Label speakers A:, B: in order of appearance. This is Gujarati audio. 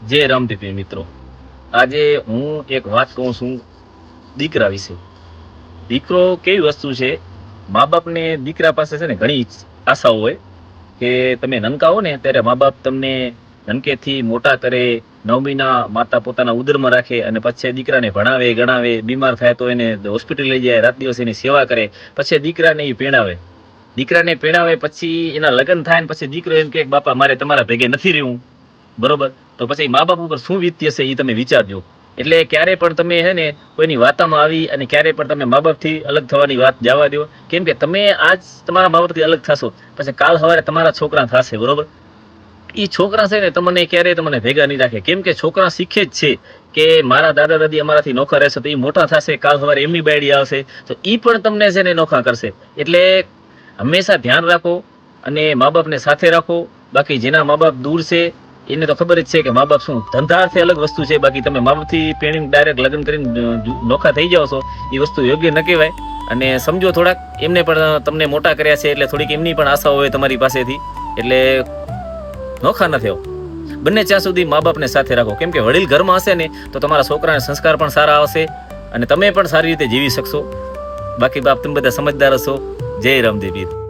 A: જય રામદેવી મિત્રો, આજે હું એક વાત કહું છું દીકરા વિશે. દીકરો કેવી વસ્તુ છે, મા બાપને દીકરા પાસે છે ને ઘણી આશાઓ હોય કે તમે નનકા હો ને ત્યારે મા બાપ તમને નનકેથી મોટા કરે, 9 મહિના માતા પોતાના ઉદરમાં રાખે અને પછી દીકરાને ભણાવે ગણાવે, બીમાર થાય તો એને હોસ્પિટલ લઈ જાય, રાત દિવસ એની સેવા કરે, પછી દીકરાને એ પરણાવે પછી એના લગ્ન થાય ને પછી દીકરો એમ કે બાપા મારે તમારા ભેગે નથી રહેવું, બરોબર? તો પછી મા બાપ ઉપર શું વીતી હશે એ તમે વિચારજો. એટલે ક્યારે પણ તમે હે ને કોઈની વાતામાં આવી અને ક્યારે પણ તમે મા બાપથી અલગ થવાની વાત જવા દો. કેમ કે તમે આજ તમારા મા બાપથી અલગ થશો, પછી કાલ સવારે તમારા છોકરા થશે, બરોબર? એ છોકરા છે ને તમને ક્યારેય તમને ભેગા નહીં રાખે. કેમ કે છોકરા શીખે જ છે કે મારા દાદા દાદી અમારાથી નોખા રહેશે તો એ મોટા થશે, કાલ સવારે એમની બાયડી આવશે તો એ પણ તમને છે ને નોખા કરશે. એટલે હંમેશા ધ્યાન રાખો અને મા બાપને સાથે રાખો. બાકી જેના મા બાપ દૂર છે એને તો ખબર જ છે કે મા બાપ શું, ધંધાર્થે અલગ વસ્તુ છે. બાકી તમે મા બાપથી પેણીને ડાયરેક્ટ લગ્ન કરીને નોખા થઈ જાઓ છો, એ વસ્તુ યોગ્ય ન કહેવાય. અને સમજો થોડાક એમને પણ તમને મોટા કર્યા છે એટલે થોડીક એમની પણ આશા હોય તમારી પાસેથી, એટલે નોખા ન થયો. બંને ત્યાં સુધી મા બાપને સાથે રાખો. કેમ કે વડીલ ઘરમાં હશે ને તો તમારા છોકરાને સંસ્કાર પણ સારા આવશે અને તમે પણ સારી રીતે જીવી શકશો. બાકી બાપ તમે બધા સમજદાર હશો. જય રામદેવી.